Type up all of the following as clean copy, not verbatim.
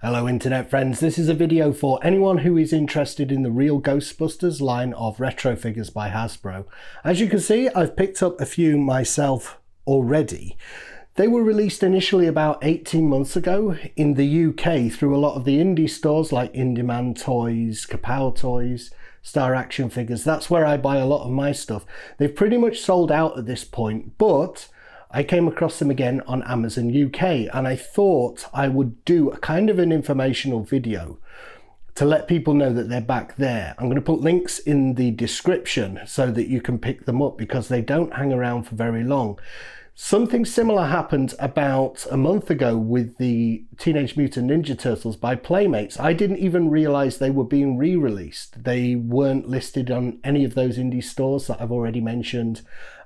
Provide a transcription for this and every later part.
Hello internet friends, this is a video for anyone who is interested in the Real Ghostbusters line of retro figures by Hasbro. As you can see, I've picked up a few myself already. They were released initially about 18 months ago in the UK through a lot of the indie stores like Indie Man Toys, Kapow Toys, Star Action Figures. That's where I buy a lot of my stuff. They've pretty much sold out at this point, but I came across them again on Amazon UK, and I thought I would do a kind of an informational video to let people know that they're back there. I'm going to put links in the description so that you can pick them up because they don't hang around for very long. Something similar happened about a month ago with the Teenage Mutant Ninja Turtles by Playmates. I didn't even realize they were being re-released. They weren't listed on any of those indie stores that I've already mentioned,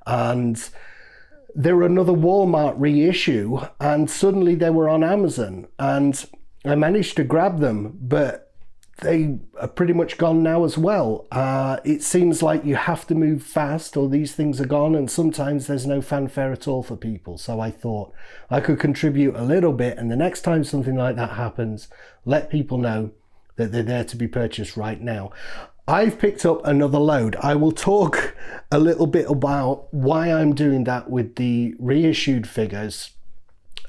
and they were another Walmart reissue, and suddenly they were on Amazon, and I managed to grab them, but they are pretty much gone now as well. It seems like you have to move fast or these things are gone, and sometimes there's no fanfare at all for people. So I thought I could contribute a little bit, and the next time something like that happens, let people know that they're there to be purchased right now. I've picked up another load. I will talk a little bit about why I'm doing that with the reissued figures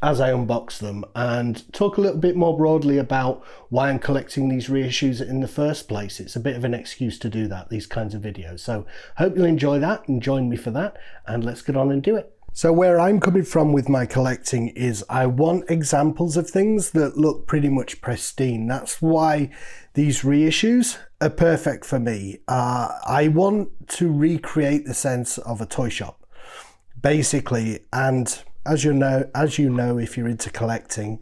as I unbox them, and talk a little bit more broadly about why I'm collecting these reissues in the first place. It's a bit of an excuse to do that, these kinds of videos. So hope you'll enjoy that and join me for that, and let's get on and do it. So where I'm coming from with my collecting is I want examples of things that look pretty much pristine. That's why these reissues are perfect for me. I want to recreate the sense of a toy shop, basically. And as you know, if you're into collecting,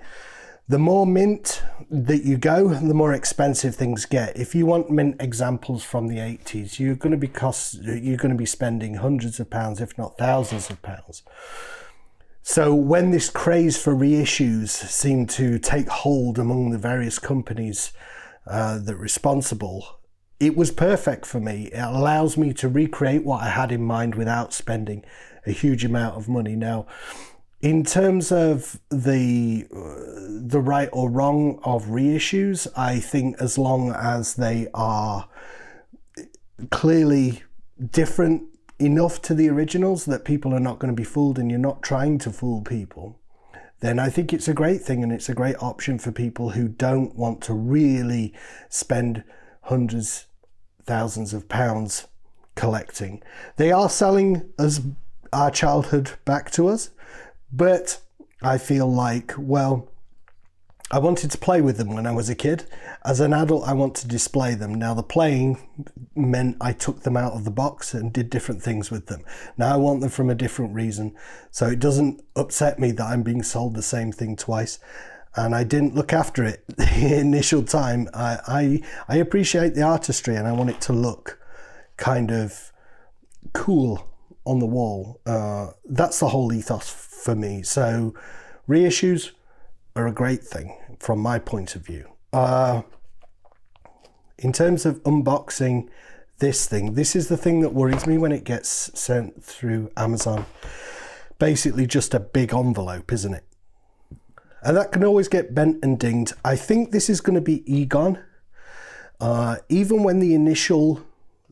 the more mint that you go, the more expensive things get. If you want mint examples from the 80s, you're going to be spending hundreds of pounds, if not thousands of pounds. So when this craze for reissues seemed to take hold among the various companies that are responsible, it was perfect for me. It allows me to recreate what I had in mind without spending a huge amount of money. Now, in terms of the right or wrong of reissues, I think as long as they are clearly different enough to the originals that people are not going to be fooled and you're not trying to fool people, then I think it's a great thing, and it's a great option for people who don't want to really spend hundreds, thousands of pounds collecting. They are selling our childhood back to us, but I feel like, well, I wanted to play with them when I was a kid. As an adult, I want to display them. Now, the playing meant I took them out of the box and did different things with them. Now I want them from a different reason, so it doesn't upset me that I'm being sold the same thing twice. And I didn't look after it the initial time. I appreciate the artistry, and I want it to look kind of cool on the wall. That's the whole ethos for me. So reissues are a great thing from my point of view. In terms of unboxing this thing, this is the thing that worries me when it gets sent through Amazon. Basically just a big envelope, isn't it? And that can always get bent and dinged. I think this is going to be Egon. Even when the initial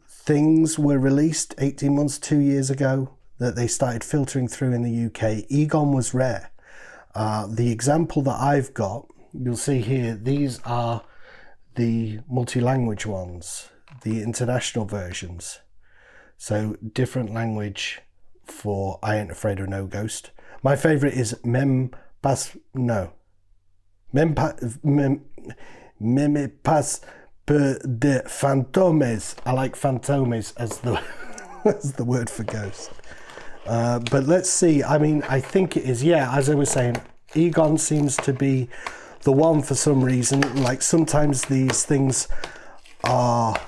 things were released 18 months, 2 years ago, that they started filtering through in the UK, Egon was rare. The example that I've got, you'll see here, these are the multi-language ones, the international versions. So different language for I Ain't Afraid of No Ghost. My favorite is Me me pas peu de fantômes. I like fantômes as the as the word for ghost. But let's see. I mean, I think it is, yeah, as I was saying, Egon seems to be the one for some reason. Like sometimes these things are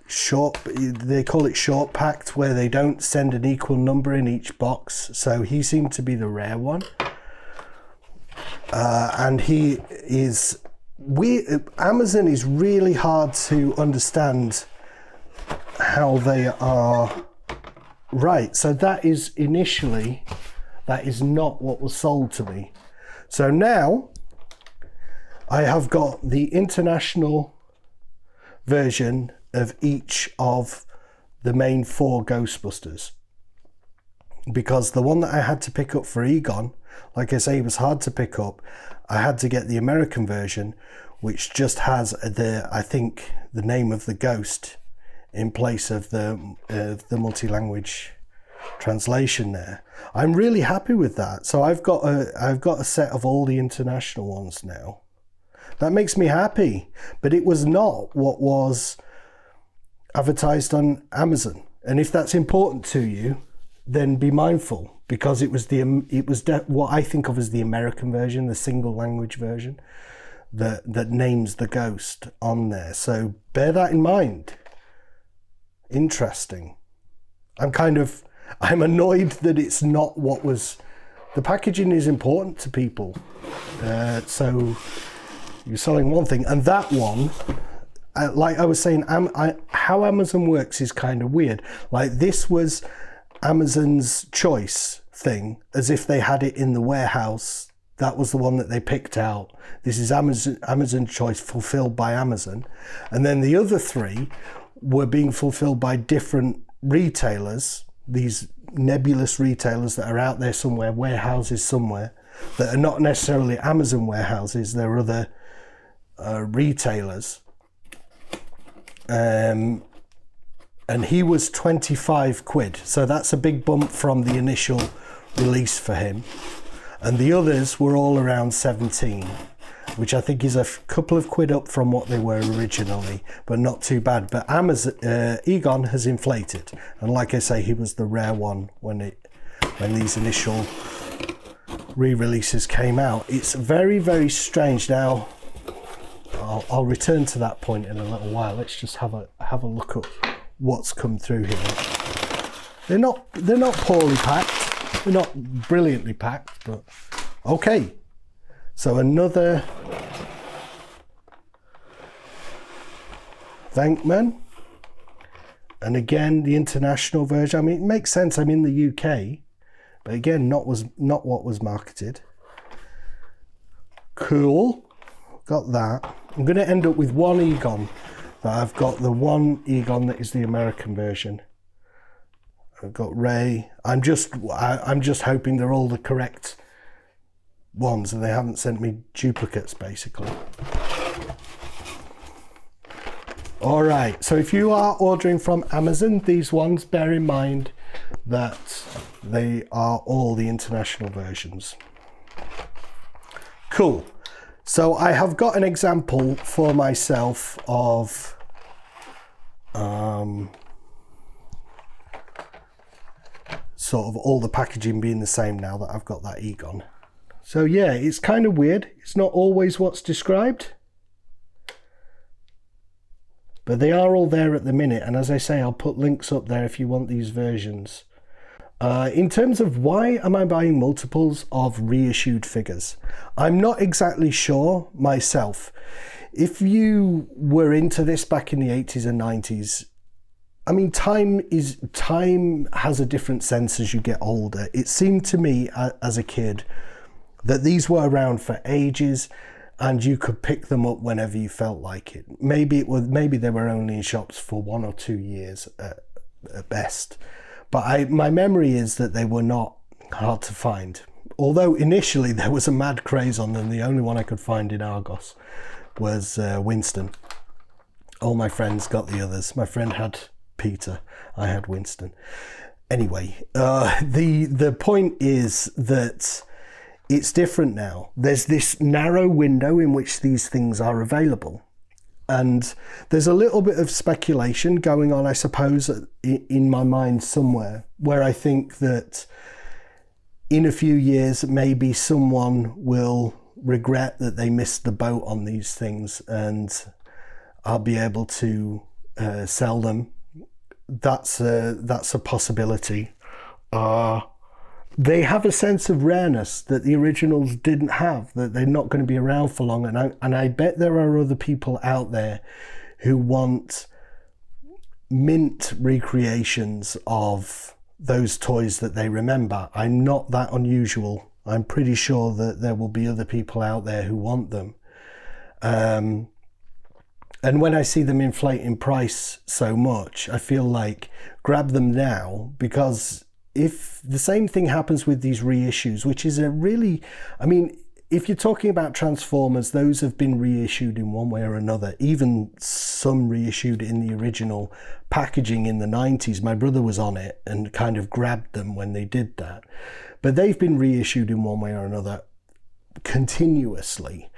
short, they call it short packed, where they don't send an equal number in each box. So he seemed to be the rare one. And he is Amazon is really hard to understand how they are. Right, so that is initially, that is not what was sold to me. So now I have got the international version of each of the main 4 Ghostbusters, because the one that I had to pick up for Egon, like I say, was hard to pick up. I had to get the American version, which just has I think the name of the ghost in place of the multi-language translation there. I'm really happy with that. So I've got a set of all the international ones now. That makes me happy, but it was not what was advertised on Amazon. And if that's important to you, then be mindful, because it was what I think of as the American version, the single language version that names the ghost on there. So bear that in mind. Interesting. I'm annoyed that it's not what was. The packaging is important to people. So you're selling one thing, and that one, like I was saying, how Amazon works is kind of weird. Like, this was Amazon's choice thing, as if they had it in the warehouse. That was the one that they picked out. This is Amazon choice fulfilled by Amazon. And then the other 3 were being fulfilled by different retailers, these nebulous retailers that are out there somewhere, warehouses somewhere, that are not necessarily Amazon warehouses, they're other retailers. And he was 25 quid. So that's a big bump from the initial release for him. And the others were all around 17, which I think is a couple of quid up from what they were originally, but not too bad. But Egon has inflated. And like I say, he was the rare one when these initial re-releases came out. It's very, very strange. Now, I'll return to that point in a little while. Let's just have a look at what's come through here. They're not poorly packed. They're not brilliantly packed, but okay. So another Venkman, and again the international version. I mean, it makes sense. I'm in the UK, but again, not what was marketed. Cool, got that. I'm going to end up with one Egon. That I've got the one Egon that is the American version. I've got Ray. I'm just hoping they're all the correct ones and they haven't sent me duplicates, basically. All right, so if you are ordering from Amazon, these ones, bear in mind that they are all the international versions. Cool. So I have got an example for myself of sort of all the packaging being the same now that I've got that Egon. So yeah, it's kind of weird. It's not always what's described, but they are all there at the minute. And as I say, I'll put links up there if you want these versions. In terms of why am I buying multiples of reissued figures, I'm not exactly sure myself. If you were into this back in the 80s and 90s, I mean, time has a different sense as you get older. It seemed to me as a kid that these were around for ages and you could pick them up whenever you felt like it. Maybe they were only in shops for 1 or 2 years at best. But my memory is that they were not hard to find. Although initially there was a mad craze on them. The only one I could find in Argos was Winston. All my friends got the others. My friend had Peter. I had Winston. Anyway, the point is that it's different now. There's this narrow window in which these things are available. And there's a little bit of speculation going on, I suppose, in my mind somewhere, where I think that in a few years, maybe someone will regret that they missed the boat on these things and I'll be able to sell them. That's a possibility. They have a sense of rareness that the originals didn't have, that they're not going to be around for long. And I bet there are other people out there who want mint recreations of those toys that they remember. I'm not that unusual. I'm pretty sure that there will be other people out there who want them. And when I see them inflate in price so much, I feel like grab them now, because if the same thing happens with these reissues, which is a really, I mean, if you're talking about Transformers, those have been reissued in one way or another, even some reissued in the original packaging in the 90s. My brother was on it and kind of grabbed them when they did that. But they've been reissued in one way or another continuously.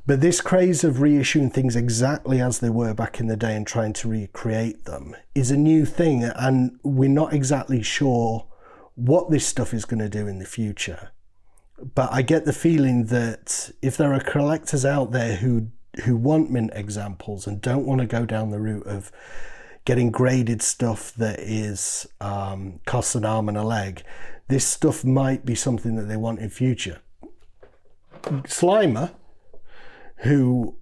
But this craze of reissuing things exactly as they were back in the day and trying to recreate them is a new thing, and we're not exactly sure what this stuff is going to do in the future. But I get the feeling that if there are collectors out there who want mint examples and don't want to go down the route of getting graded stuff that is costs an arm and a leg, this stuff might be something that they want in future. Slimer, who,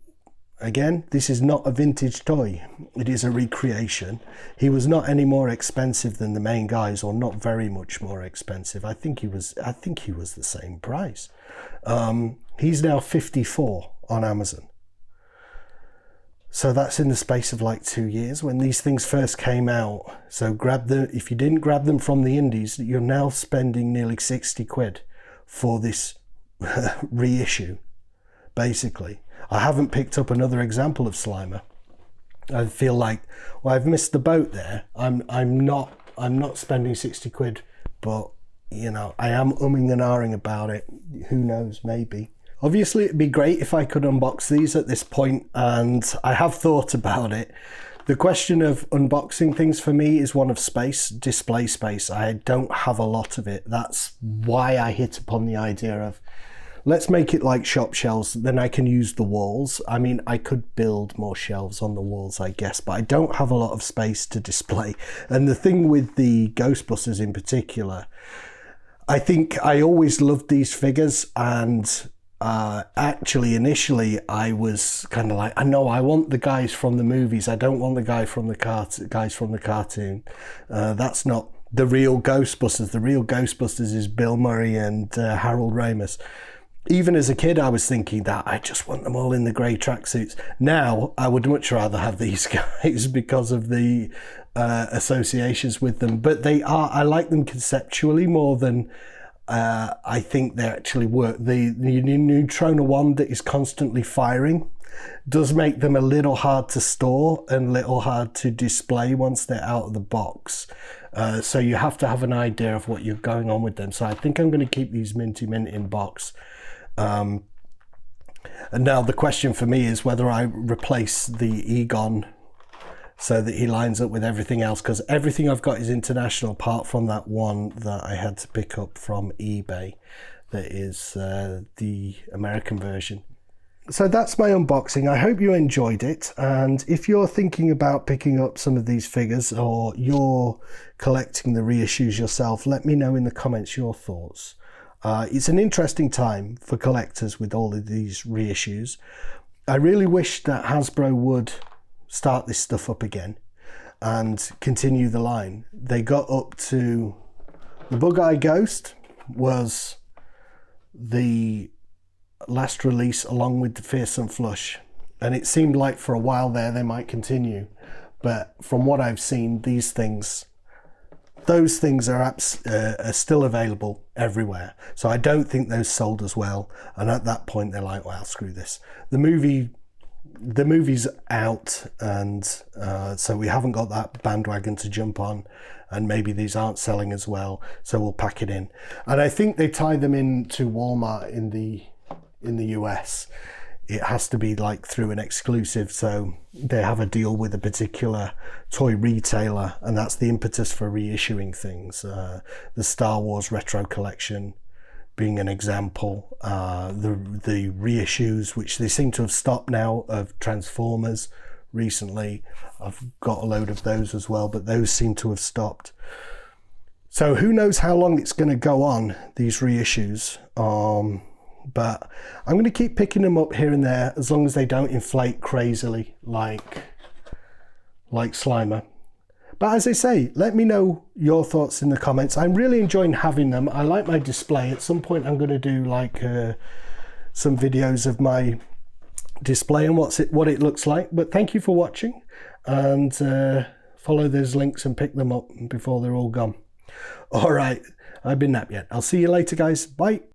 again, this is not a vintage toy, it is a recreation. He was not any more expensive than the main guys, or not very much more expensive. I think he was the same price. He's now $54 on Amazon. So that's in the space of like 2 years when these things first came out. So grab them, if you didn't grab them from the indies, you're now spending nearly 60 quid for this reissue, basically. I haven't picked up another example of Slimer. I feel like, well, I've missed the boat there. I'm not spending 60 quid, but you know, I am umming and ahhing about it. Who knows, maybe. Obviously it'd be great if I could unbox these at this point, and I have thought about it. The question of unboxing things for me is one of space, display space. I don't have a lot of it. That's why I hit upon the idea of, let's make it like shop shelves, then I can use the walls. I mean, I could build more shelves on the walls, I guess, but I don't have a lot of space to display. And the thing with the Ghostbusters in particular, I think I always loved these figures, and actually initially I was kind of like, I know I want the guys from the movies. I don't want the guys from the cartoon. That's not the real Ghostbusters. The real Ghostbusters is Bill Murray and Harold Ramis. Even as a kid, I was thinking that I just want them all in the grey tracksuits. Now, I would much rather have these guys because of the associations with them. But I like them conceptually more than I think they actually work. The Neutrona one that is constantly firing does make them a little hard to store and a little hard to display once they're out of the box. So you have to have an idea of what you're going on with them. So I think I'm going to keep these mint in box. And now the question for me is whether I replace the Egon so that he lines up with everything else, because everything I've got is international apart from that one that I had to pick up from eBay that is the American version. So that's my unboxing. I hope you enjoyed it, and if you're thinking about picking up some of these figures or you're collecting the reissues yourself, let me know in the comments your thoughts. It's an interesting time for collectors with all of these reissues. I really wish that Hasbro would start this stuff up again and continue the line. They got up to the Bug-Eye Ghost was the last release along with the Fearsome Flush, and it seemed like for a while there they might continue, but from what I've seen, those things are still available everywhere. So I don't think those sold as well, and at that point they're like, well, screw this. The movie's out, and so we haven't got that bandwagon to jump on, and maybe these aren't selling as well, so we'll pack it in. And I think they tie them into Walmart in the US. It has to be like through an exclusive, so they have a deal with a particular toy retailer, and that's the impetus for reissuing things. The Star Wars retro collection being an example, the reissues, which they seem to have stopped now, of Transformers recently. I've got a load of those as well, but those seem to have stopped. So who knows how long it's going to go on, these reissues. But I'm going to keep picking them up here and there as long as they don't inflate crazily like Slimer. But as I say, let me know your thoughts in the comments. I'm really enjoying having them. I like my display. At some point I'm going to do like some videos of my display and what it looks like. But thank you for watching, and follow those links and pick them up before they're all gone. All right, I've been Nap Yet. I'll see you later, guys. Bye.